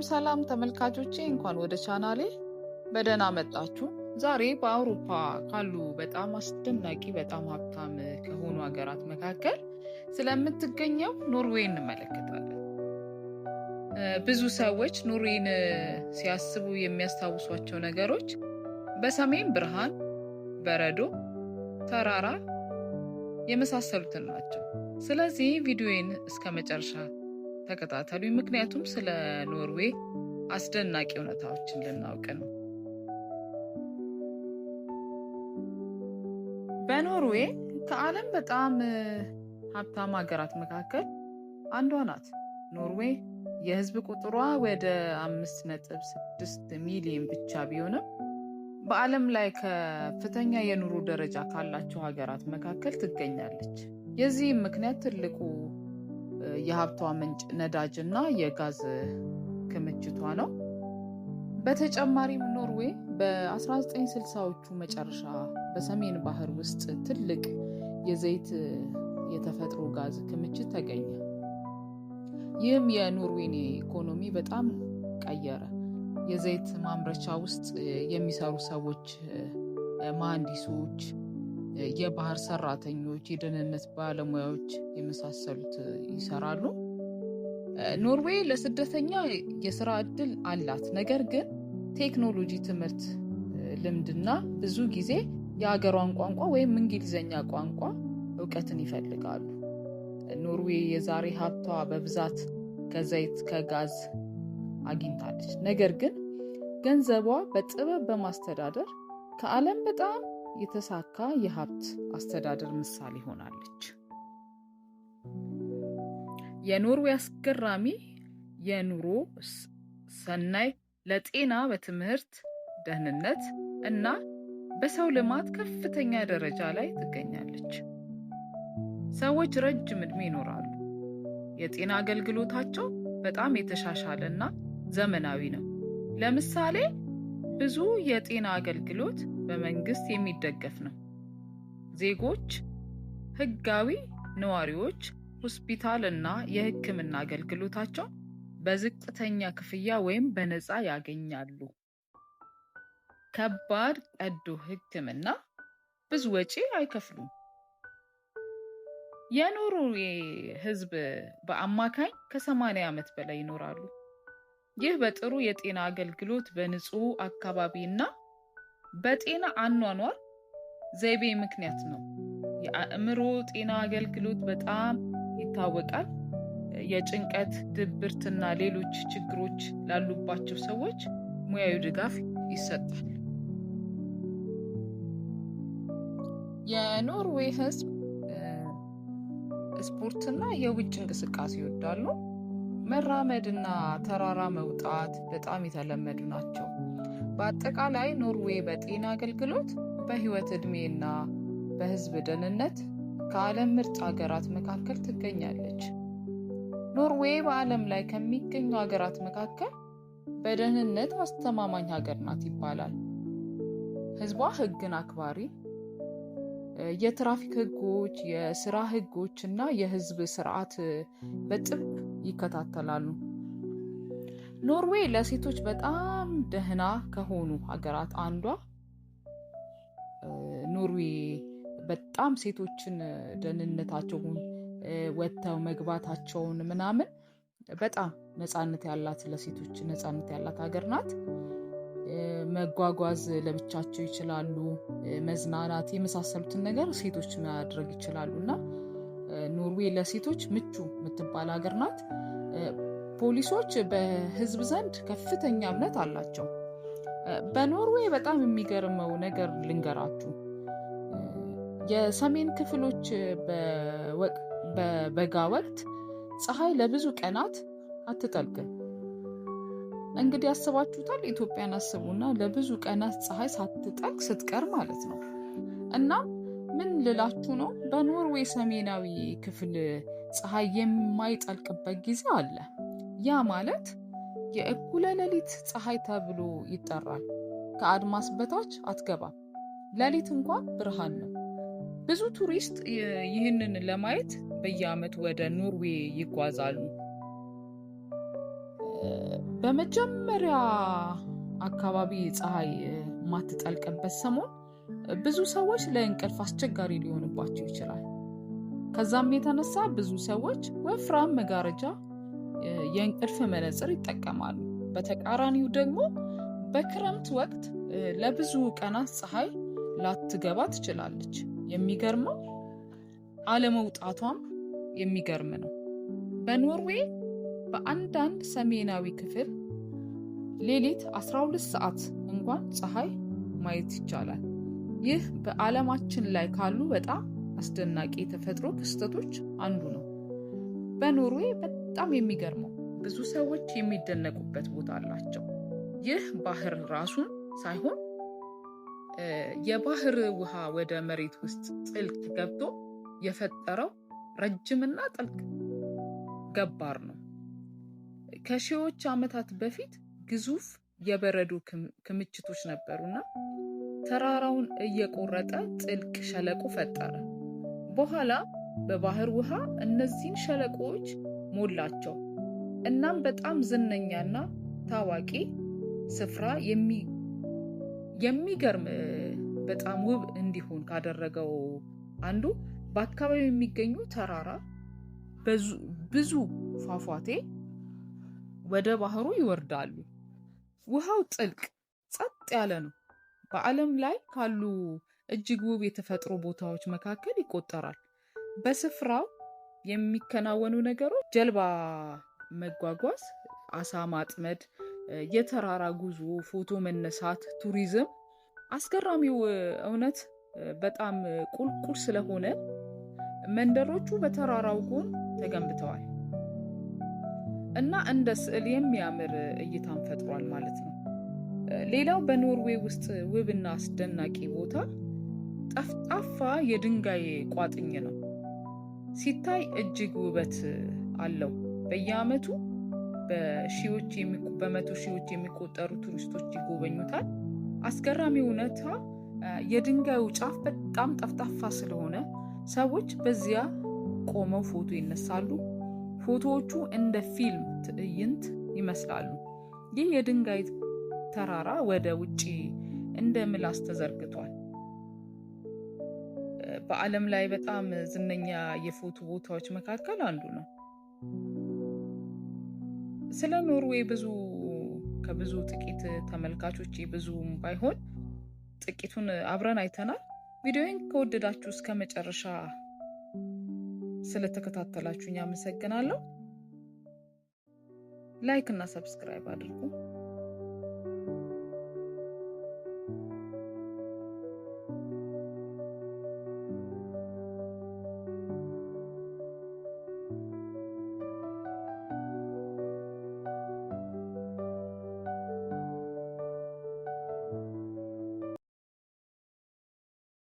ሰላም ተመልካቾቼ እንኳን ወደ ቻናሌ በደህና መጣችሁ። ዛሬ በአውሮፓ ካሉ በጣም አስደናቂ በጣም ሀብታም ከሆኑ ሀገራት መካከል ስለምትገኘው ኖርዌይ እንመለከታለን። ብዙ ሰዎች ኖርዌይን ሲያስቡ የሚያስታውሷቸው ነገሮች በሰሜን ብርሃን፣ በረዶ፣ ተራራ የመሳሰሉትን ናቸው። ስለዚህ ቪዲዮን እስከ መጨረሻ ተከታተሉ፣ ምክንያቱም ስለ ኖርዌይ አስደናቂ እውነታዎችን ልናውቅ ነው። በኖርዌይ ከዓለም በጣም ሀብታም ሀገራት መካከል አንዷ ናት። ኖርዌይ የህዝብ ቁጥሯ ወደ 5.6 ሚሊዮን ብቻ ቢሆንም በዓለም ላይ ከፍተኛ የኑሮ ደረጃ ካላቸው ሀገራት መካከል ትገኛለች። የዚህም ምክንያት ትልቁ የሀብቷ ምንጭ ነዳጅ እና የጋዝ ክምችቷ ነው። በተጨማሪም ኖርዌይ በ1960ዎቹ መጨረሻ በሰሜን ባህር ውስጥ ትልቅ የዘይት የተፈጥሮ ጋዝ ክምችት ተገኘ። ይህም የኖርዌይን ኢኮኖሚ በጣም ቀየረ። የዘይት ማምረቻ ውስጥ የሚሰሩ ሰዎች፣ መሐንዲሶች፣ የባህር ሰራተኞች፣ የደህንነት ባለሙያዎች የመሳሰሉት ይሰራሉ። ኖርዌይ ለስደተኛ የስራ እድል አላት። ነገር ግን ቴክኖሎጂ፣ ትምህርት፣ ልምድና ብዙ ጊዜ የሀገሯን ቋንቋ ወይም እንግሊዝኛ ቋንቋ እውቀትን ይፈልጋሉ። ኖርዌይ የዛሬ ሀብቷ በብዛት ከዘይት ከጋዝ አግኝታለች። ነገር ግን ገንዘቧ በጥበብ በማስተዳደር ከዓለም በጣም የተሳካ የሀብት አስተዳደር ምሳሌ ሆናለች። የኖርዌይ አስገራሚ የኑሮ ሰናይ ለጤና፣ በትምህርት፣ ደህንነት እና በሰው ልማት ከፍተኛ ደረጃ ላይ ትገኛለች። ሰዎች ረጅም ዕድሜ ይኖራሉ። የጤና አገልግሎታቸው በጣም የተሻሻለ እና ዘመናዊ ነው። ለምሳሌ ብዙ የጤና አገልግሎት በመንግስት የሚደገፍ ነው። ዜጎች፣ ህጋዊ ነዋሪዎች ሆስፒታል እና የሕክምና አገልግሎታቸው በዝቅተኛ ክፍያ ወይም በነፃ ያገኛሉ። ከባድ ቀዶ ሕክምና ብዙ ወጪ አይከፍሉም። የኖርዌይ ህዝብ በአማካኝ ከ80 ዓመት በላይ ይኖራሉ። ይህ በጥሩ የጤና አገልግሎት፣ በንጹህ አካባቢ እና በጤና አኗኗር ዘይቤ ምክንያት ነው። የአእምሮ ጤና አገልግሎት በጣም ይታወቃል። የጭንቀት፣ ድብርትና ሌሎች ችግሮች ላሉባቸው ሰዎች ሙያዊ ድጋፍ ይሰጣል። የኖርዌይ ህዝብ ስፖርትና የውጭ እንቅስቃሴ ይወዳሉ። መራመድና ተራራ መውጣት በጣም የተለመዱ ናቸው። በአጠቃላይ ኖርዌይ በጤና አገልግሎት፣ በህይወት ዕድሜና በህዝብ ደህንነት ከዓለም ምርጥ ሀገራት መካከል ትገኛለች። ኖርዌይ በዓለም ላይ ከሚገኙ ሀገራት መካከል በደህንነት አስተማማኝ ሀገር ናት ይባላል። ህዝቧ ህግን አክባሪ፣ የትራፊክ ህጎች፣ የስራ ህጎች እና የህዝብ ስርዓት በጥብቅ ይከታተላሉ። ኖርዌይ ለሴቶች በጣም ደህና ከሆኑ ሀገራት አንዷ። ኖርዌይ በጣም ሴቶችን ደህንነታቸውን ወጥተው መግባታቸውን ምናምን በጣም ነፃነት ያላት፣ ለሴቶች ነፃነት ያላት ሀገር ናት። መጓጓዝ ለብቻቸው ይችላሉ። መዝናናት የመሳሰሉትን ነገር ሴቶች ማድረግ ይችላሉ እና ኖርዌይ ለሴቶች ምቹ የምትባል ሀገር ናት። ፖሊሶች በህዝብ ዘንድ ከፍተኛ እምነት አላቸው። በኖርዌይ በጣም የሚገርመው ነገር ልንገራችሁ። የሰሜን ክፍሎች በበጋ ወቅት ፀሐይ ለብዙ ቀናት አትጠልቅም። እንግዲህ ያስባችሁታል። ኢትዮጵያን አስቡና ለብዙ ቀናት ፀሐይ ሳትጠልቅ ስትቀር ማለት ነው። እና ምን ልላችሁ ነው፣ በኖርዌይ ሰሜናዊ ክፍል ፀሐይ የማይጠልቅበት ጊዜ አለ። ያ ማለት የእኩለ ሌሊት ፀሐይ ተብሎ ይጠራል። ከአድማስ በታች አትገባም። ሌሊት እንኳን ብርሃን ነው። ብዙ ቱሪስት ይህንን ለማየት በየዓመቱ ወደ ኖርዌይ ይጓዛሉ። በመጀመሪያ አካባቢ ፀሐይ ማትጠልቅበት ሰሞን ብዙ ሰዎች ለእንቅልፍ አስቸጋሪ ሊሆንባቸው ይችላል። ከዛም የተነሳ ብዙ ሰዎች ወፍራም መጋረጃ፣ የእንቅልፍ መነጽር ይጠቀማሉ። በተቃራኒው ደግሞ በክረምት ወቅት ለብዙ ቀናት ፀሐይ ላትገባ ትችላለች። የሚገርመው አለመውጣቷም የሚገርም ነው። በኖርዌይ በአንዳንድ ሰሜናዊ ክፍል ሌሊት 12 ሰዓት እንኳን ፀሐይ ማየት ይቻላል። ይህ በዓለማችን ላይ ካሉ በጣም አስደናቂ የተፈጥሮ ክስተቶች አንዱ ነው። በኖርዌይ በጣም የሚገርመው ብዙ ሰዎች የሚደነቁበት ቦታ አላቸው። ይህ ባህር ራሱን ሳይሆን የባህር ውሃ ወደ መሬት ውስጥ ጥልቅ ገብቶ የፈጠረው ረጅምና ጥልቅ ገባር ነው። ከሺዎች ዓመታት በፊት ግዙፍ የበረዶ ክምችቶች ነበሩና ተራራውን እየቆረጠ ጥልቅ ሸለቆ ፈጠረ። በኋላ በባህር ውሃ እነዚህን ሸለቆዎች ሞላቸው። እናም በጣም ዝነኛና ታዋቂ ስፍራ የሚገርም በጣም ውብ እንዲሆን ካደረገው አንዱ በአካባቢው የሚገኙ ተራራ ብዙ ፏፏቴ ወደ ባህሩ ይወርዳሉ። ውሃው ጥልቅ ጸጥ ያለ ነው። በዓለም ላይ ካሉ እጅግ ውብ የተፈጥሮ ቦታዎች መካከል ይቆጠራል። በስፍራው የሚከናወኑ ነገሮች ጀልባ መጓጓዝ፣ አሳ ማጥመድ፣ የተራራ ጉዞ፣ ፎቶ መነሳት፣ ቱሪዝም። አስገራሚው እውነት በጣም ቁልቁል ስለሆነ መንደሮቹ በተራራው ጎን ተገንብተዋል እና እንደ ስዕል የሚያምር እይታን ፈጥሯል ማለት ነው። ሌላው በኖርዌይ ውስጥ ውብና አስደናቂ ቦታ ጠፍጣፋ የድንጋይ ቋጥኝ ነው። ሲታይ እጅግ ውበት አለው። በየዓመቱ በመቶ ሺዎች የሚቆጠሩ ቱሪስቶች ይጎበኙታል። አስገራሚ እውነታ የድንጋዩ ጫፍ በጣም ጠፍጣፋ ስለሆነ ሰዎች በዚያ ቆመው ፎቶ ይነሳሉ። ፎቶዎቹ እንደ ፊልም ትዕይንት ይመስላሉ። ይህ የድንጋይ ተራራ ወደ ውጪ እንደ ምላስ ተዘርግቷል። በዓለም ላይ በጣም ዝነኛ የፎቶ ቦታዎች መካከል አንዱ ነው። ስለ ኖርዌይ ከብዙ ጥቂት ተመልካቾች ብዙም ባይሆን ጥቂቱን አብረን አይተናል። ቪዲዮውን ከወደዳችሁ እስከ መጨረሻ ስለተከታተላችሁኝ አመሰግናለሁ። ላይክ እና ሰብስክራይብ አድርጉ።